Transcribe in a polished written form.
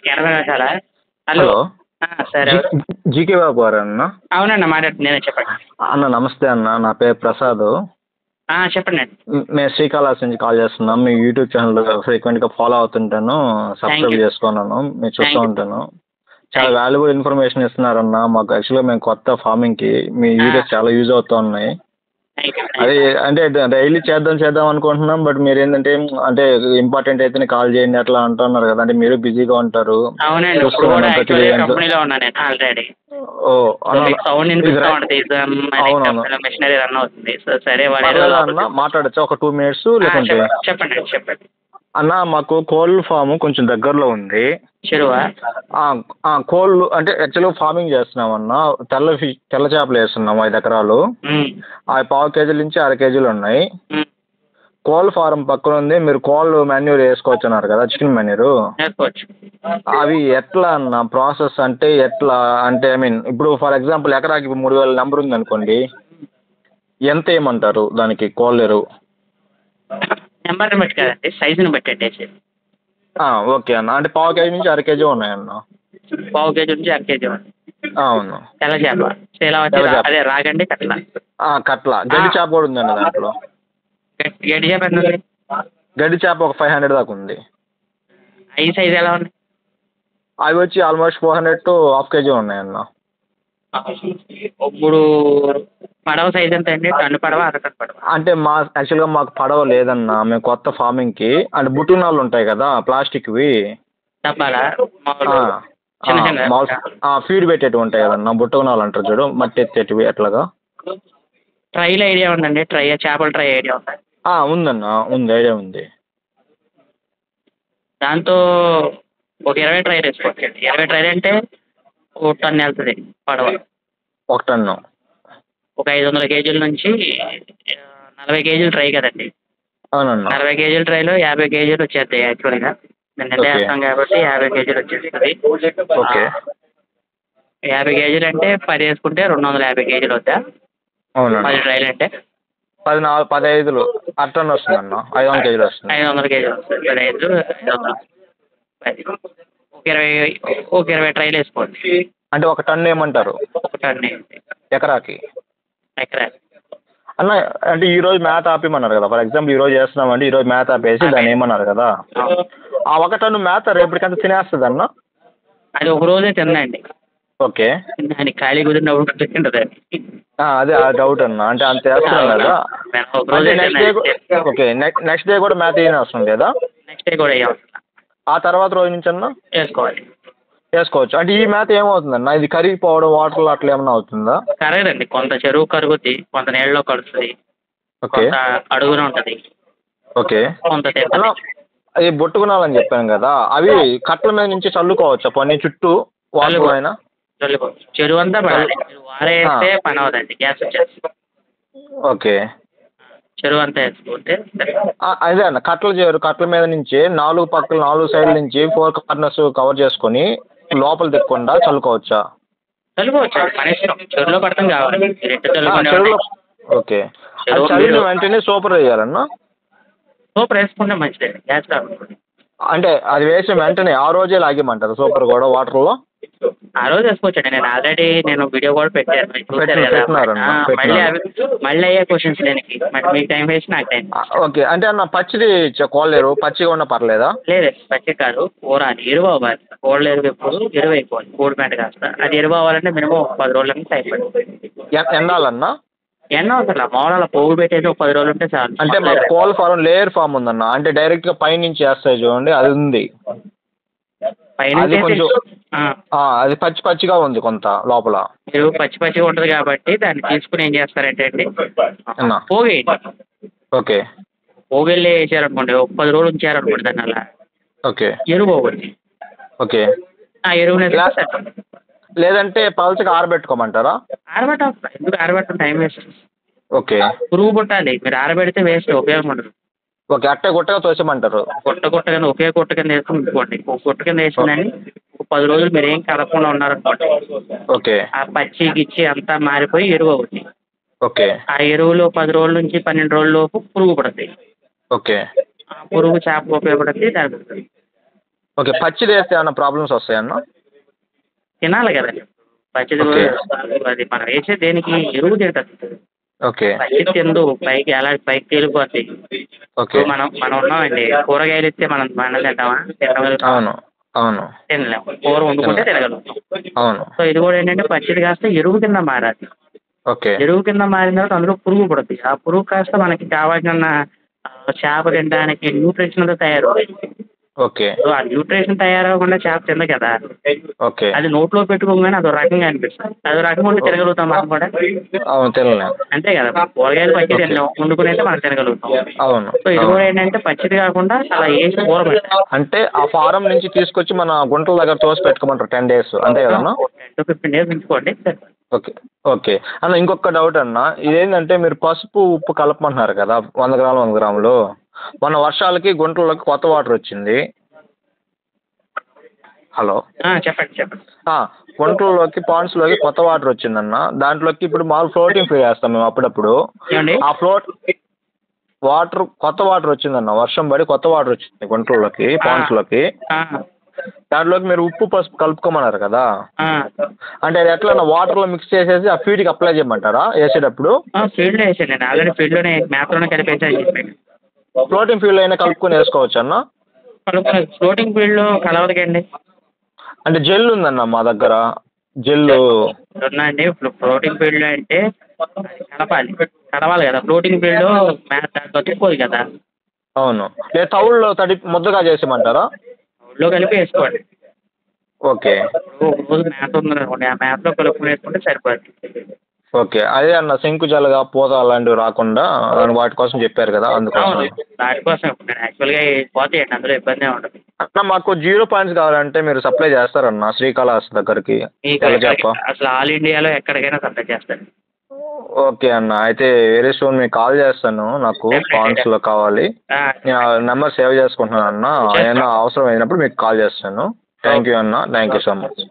ఎనభై నిమిషాలా? Hello. Hello. Sir G ఎవరు? GK బాబు గారేనా? అవునండి మాట్లాడుతుంది నేనే, చెప్పండి. అన్న నమస్తే అన్న, నా పేరు ప్రసాద్. చెప్పండి అండి. మేము శ్రీకాళహస్తి నుంచి కాల్ చేస్తున్నాం. మీ యూట్యూబ్ ఛానల్ ఫ్రీక్వెంట్గా ఫాలో అవుతుంటాను, థ్యాంక్ యూ. సబ్స్క్రైబ్ చేసుకున్నాను, మీరు చూస్తూ థ్యాంక్ యూ. ఉంటాను. చాలా థ్యాంక్ యూ. వాల్యుబుల్ ఇన్ఫర్మేషన్ ఇస్తున్నారన్న. మాకు యాక్చువల్గా మేము కొత్త ఫార్మింగ్కి మీ వీడియోస్ చాలా యూజ్ అవుతూ ఉన్నాయి. Thank you. అదే అంటే డైలీ చేద్దాం అనుకుంటున్నాం. బట్ మీరు ఏంటంటే అంటే ఇంపార్టెంట్ అయితేనే కాల్ చేయండి అట్లా అంటున్నారు కదా, అంటే మీరు బిజీగా ఉంటారు. అవునండి, ఇప్పుడు కూడా చూస్తున్నాను ప్రతి యాక్చువల్గా కంపెనీలో ఉన్నాను నేను ఆల్రెడీ. ఓ మీకు సౌండ్ ఇది వినిపిస్తూ ఉంటుంది, అవునవును. కంపెనీలో మెషినరీ రన్ అవుతుంది. సో సరే వాడు ఏదో పర్లేదా అన్న, మాట్లాడచ్చా ఒక 2 మినిట్స్ లేకుంటే? చెప్పండి అండి, చెప్పండి. అన్న మాకు కోళ్ళ ఫామ్ కొంచెం దగ్గరలో ఉంది. చెరువా? కోళ్ళు అంటే యాక్చువల్గా ఫార్మింగ్ చేస్తున్నాం అన్న. తెల్ల చేపలు వేస్తున్నాం 5 ఎకరాలు. అవి 1/2 కేజీల నుంచి 1/2 కేజీలు ఉన్నాయి. కోళ్ళ ఫారం పక్కన ఉంది. మీరు కోళ్ళు మాన్యూర్ వేసుకోవచ్చు అన్నారు కదా, చికెన్ మాన్యూర్. వేసుకోవచ్చు. అవి ఎట్లా అన్న ప్రాసెస్, అంటే ఎట్లా అంటే ఐ మీన్ ఇప్పుడు ఫర్ ఎగ్జాంపుల్ ఎకరాకి 3000 నెంబర్ ఉంది అనుకోండి, ఎంత వేయమంటారు దానికి కోళ్ళ ఎరువు? నెంబర్ని బట్టి కదండి, సైజుని బట్టి పెట్టేసి. ఓకే అన్న, అంటే 1/2 కేజీ నుంచి 1/2 కేజీ ఉన్నాయన్న. 1/2 కేజీ నుంచి 1/2 కేజీ ఉంది. అవును. తెల్ల చేప సేలా వచ్చి అదే రాగండి కట్ల. కట్ల గడ్డి చేప కూడా ఉందండి దాంట్లో. గడ్డి చేప ఎంత ఉంది? గడ్డి చేప ఒక 500 దాకా ఉంది. ఈ సైజ్ ఎలా ఉంది? అవి వచ్చి ఆల్మోస్ట్ 400 to 1/2 కేజీ ఉన్నాయన్న. ఇప్పుడు పడవ సైజ్ ఎంత అండి? టన్ను పడవ, అరటన్ పడవ? అంటే యాక్చువల్గా మాకు పడవ లేదన్న, మేము కొత్త ఫార్మింగ్కి. అంటే బుట్టునాలు ఉంటాయి కదా ప్లాస్టిక్వి, డబ్బాలా? ఫీడ్ పెట్టేటివి ఉంటాయి కదన్న, బుట్టునాలు అంటారు చూడు, మట్టి ఎత్తేటివి అట్లాగా. ట్రైల్ ఐడియా ఉందండి? చేపల ట్రై ఐడియా ఉందా? ఉందన్న, ఉంది, ఐడియా ఉంది. దాంతో ఒక 20 ట్రైలు వేసుకోవచ్చండి. 20 ట్రైలు అంటే 1 టన్ను వెళ్తుంది పడవ. 1 టన్ను ఒక 500 కేజీల నుంచి 40 కేజీలు ట్రై కదండి. అవునన్న. 40 కేజీల ట్రైలో 50 కేజీలు వచ్చేస్తాయి యాక్చువల్గా. మేము వేస్తాం కాబట్టి 50 కేజీలు వచ్చేస్తుంది. ఓకే. 50 కేజీలు అంటే 10 వేసుకుంటే 250 కేజీలు వద్దా? అవునండి. 10 ట్రైలు అంటే 15 అట్టన్ వస్తుందన్న, 500 కేజీలు వస్తుంది. 500 కేజీలు వస్తుంది. 15 500 ఒక 20 ట్రైలు వేసుకోండి. అంటే 1 టన్ను ఏమంటారు? 1 టన్ను ఎకరాకి? ఎకరాకి. అన్న అంటే ఈరోజు మేత ఆపేమన్నారు కదా, ఫర్ ఎగ్జాంపుల్ ఈరోజు చేస్తున్నామంటే ఈరోజు మేత ఆపేసి దాన్ని ఏమన్నారు కదా, ఆ 1 టన్ను మేత రేపటికంతా తినేస్తుంది అన్న? అది ఒక రోజే తిందండి. ఓకే. దానికి ఖాళీ కుదిరినప్పుడు తింటుంది. అదే ఆ డౌట్ అన్న, అంటే అంత వేస్తున్నాం కదా, ఓకే. నెక్స్ట్ డే కూడా మేత వేయని అవసరం లేదా? నెక్స్ట్ డే కూడా ఆ తర్వాత రోజు నుంచి అన్న వేసుకోవచ్చు. అంటే ఈ మేత ఏమవుతుందన్న, ఇది కరిగిపోవడం వాటర్లో అట్లా ఏమన్నా అవుతుందా? కరగదండి, కొంత చెరువు కరుగుద్ది, కొంత నీళ్ళలో కలుస్తుంది, కొంత అడుగున ఉంటుంది. ఓకే. కొంత అన్న అది బొట్టుకునాలని చెప్పాను కదా, అవి కట్టల మీద నుంచి చల్లుకోవచ్చా పని చుట్టూ వాటర్ అయినా? చల్లుకోవచ్చు. చెరువు అంతా పడాలి. వారేస్తే పని అవదండి, గ్యాస్ వచ్చేస్తుంది. ఓకే. చెరువు అంతా వేసుకుంటే అదే అన్న, కట్టల మీద నుంచి 4 పక్కల 4 సైడ్ల నుంచి 4 కార్నర్స్ కవర్ చేసుకొని లోపల తిప్పకుండా చల్లుకోవచ్చా? చల్లుకోవచ్చు, పని ఇష్టం. చెరువులో పడతాం కావాలి. చెరువులో. ఓకే. చల్లిన వెంటనే సూపర్ వేయాలన్నా? సూపర్ వేసుకుంటే మంచిదండి, గ్యాస్ రాకుండా. అంటే అది వేసిన వెంటనే ఆ రోజే లాగేమంటారు సూపర్ కూడా వాటర్లో? ఆ రోజు వేసుకోవచ్చండి. నేను వీడియో కూడా పెట్టాను, చూసారు కదా. మళ్ళీ అయ్యే క్వశ్చన్స్ దీనికి, మీకు టైం వేసి నాకు టైం. ఓకే. అంటే అన్న పచ్చిది కోళ్ళేరు పచ్చిగా ఉన్నా పర్లేదా? లేదు, పచ్చి కాదు, ఊరాలి, ఎరువు అవ్వాలి. కోళ్ళ ఎరువు ఎప్పుడు ఎరువు అయిపోవాలి, కోడిపేట కాస్త. అది ఎరువు అవ్వాలంటే మినిమం 10 రోజుల నుంచి అయిపోయింది. ఎండాలన్నా? ఎన్న అవసరం మామూలు పోగు పెట్టేది 10 రోజులు ఉంటే చాలు. అంటే మాకు కోళ్ళ ఫారం లేయర్ ఫామ్ ఉందన్న, అంటే డైరెక్ట్గా పైనుంచి వేస్తాయి చూడండి, అది ఉంది. అది కొంచెం అది పచ్చిగా ఉంది కొంత లోపల. మీరు పచ్చిగా ఉంటుంది కాబట్టి దాన్ని తీసుకుని ఏం చేస్తారంటే అండి, పోగేయండి. ఓకే. పోగెళ్ళి వేసారనుకోండి, 10 రోజులు ఉంచారనుకోండి దాన్ని అలా. ఓకే. ఎరువు పోగొద్ది. ఓకే. ఆ ఎరువుని లేదంటే పల్చగా ఆరబెట్టుకోమంటారా? ఆరబెట్టాలి. ఎందుకు ఆరబెట్టడం, టైం వేస్ట్. ఓకే. పురుగు పుట్టాలి, మీరు ఆరబెడితే వేస్ట్, ఉపయోగం ఉండదు. ఓకే. అట్టే గుట్టగా తోసేమంటారు? గుట్టగా ఒకే గుట్ట కింద వేసుకుని ఉంచుకోండి. ఒక గుట్ట కింద వేసిందని ఒక 10 రోజులు మీరు ఏం కలపకుండా ఉన్నారనుకోండి. ఓకే. ఆ పచ్చి గిచ్చి అంతా మారిపోయి ఎరువు అవుతుంది. ఓకే. ఆ ఎరువులో 10 రోజుల నుంచి 12 రోజుల లోపు పురుగు పడుతుంది. ఓకే. ఆ పురుగు చేప ఉపయోగపడుతుంది దానికి. ఓకే. పచ్చిది వేస్తే ఏమైనా ప్రాబ్లమ్స్ వస్తాయన్న? తినాలి కదండి పచ్చిది. ఓకే. అది మనం వేసే దేనికి ఎరువు తింటుంది. ఓకే. పచ్చిది తిందు పైకి ఎలా పైకి తేలిపోద్ది. ఓకే. ఇప్పుడు మనం ఉన్నామండి, కూరగాయలు ఇస్తే మనం తింటామా? తినగలుగుతాం? అవును. అవును. తినలేము. కూర వండుకుంటే తినగలుగుతాం. అవును. సో ఇది కూడా ఏంటంటే పచ్చిది కాస్త ఎరువు కింద మారాలి. ఓకే. ఎరువు కింద మారిన తర్వాత అందులో పురుగు పుడుతుంది. ఆ పురుగు కాస్త మనకి కావాల్సిన చేప తినడానికి న్యూట్రిషన్తో తయారవుతుంది. ఓకే. సో ఆ న్యూట్రిషన్ తయారవ్వకుండా చేప తింది కదా, ఓకే. అది నోట్లో పెట్టుకోగానే అదో రకంగా అనిపిస్తుంది. అదో రకంగా ఉంటే తినగలుగుతాం మనం కూడా? అవును. తినలేము. అంతే కదా, కూరగాయలు పచ్చి ఓకే. తినలేము, వండుకునైతే మనం తినగలుగుతాం. అవును. సో ఇది కూడా ఏంటంటే పచ్చిది కాకుండా అలా వేసి కూర పెట్టాలి. అంటే ఆ ఫారం నుంచి తీసుకొచ్చి మన గుంటల దగ్గర తోసి పెట్టుకోమంటారు 10 days అంతే కదన్నా? 10 to 15 days ఉంచుకోండి. ఓకే. ఓకే. అన్న ఇంకొక డౌట్ అన్న, ఇదేంటంటే మీరు పసుపు ఉప్పు కలపమంటున్నారు కదా 100 గ్రాములు 100 గ్రాములు. మొన్న వర్షాలకి గుంటల్లోకి కొత్త వాటర్ వచ్చింది. హలో. చెప్పండి. గుంటల్లోకి పాండ్స్లోకి కొత్త వాటర్ వచ్చిందన్న. దాంట్లోకి ఇప్పుడు మామూలు ఫ్లోటింగ్ ఫీడ్ వేస్తాం మేము అప్పుడప్పుడు. ఏమండి? ఆ వాటర్ కొత్త వాటర్ వచ్చిందన్న, వర్షం పడి కొత్త వాటర్ వచ్చింది గుంటల్లోకి పాండ్స్లోకి. దాంట్లోకి మీరు ఉప్పు పసుపు కలుపుకోమన్నారు కదా, అంటే అది ఎట్లా వాటర్లో మిక్స్ చేసేసి ఆ ఫీడ్కి అప్లై చేయమంటారా వేసేటప్పుడు? ఫీల్డ్లో వేసాను ఆల్రెడీ, ఫీల్డ్లోనే మ్యాప్లోనే కలిపేసాను. ఫ్లోటింగ్ ఫీల్డ్ అయినా కలుపుకొని వేసుకోవచ్చు అన్న? ఫ్లోటింగ్ ఫీల్డ్లో కలవదుకండి. అంటే జెల్ ఉందన్న మా దగ్గర, జెల్లు ఉందండి. ఫ్లోటింగ్ ఫీల్డ్ అంటే కడవాలి కదా, ఫ్లోటింగ్ ఫీల్డ్ దాంట్లో తిప్పదు కదా. అవును. లేదా తవుల్లో ముద్దగా చేసేయమంటారా? తవుల్లో కలిపి వేసుకోండి. ఓకే. ఒక రోజు మ్యాప్ ఉందనుకోండి, ఆ మ్యాప్లో కలుపుకొని వేసుకుంటే సరిపోద్ది. ఓకే. అదే అన్న, శంకుజలగా పూత అలాంటివి రాకుండా వాటి కోసం చెప్పారు కదా, అందుకోసం. వాటి కోసం నేను యాక్చువల్గా పోతాయండి, అందులో ఇబ్బంది ఉండదు. అన్న మాకు 0 పాయింట్స్ కావాలంటే మీరు సప్లై చేస్తారన్న శ్రీకాళహస్తి దగ్గరికి? అసలు ఆల్ ఇండియాలో ఎక్కడికైనా సప్లై చేస్తారు. ఓకే అన్న, అయితే వెరీ సూన్ మీకు కాల్ చేస్తాను. నాకు పాండ్స్లో కావాలి. నేను నెంబర్ సేవ్ చేసుకుంటున్నాను అన్న. ఏమైనా అవసరం అయినప్పుడు మీకు కాల్ చేస్తాను. థ్యాంక్ యూ అన్న, థ్యాంక్ యూ సో మచ్.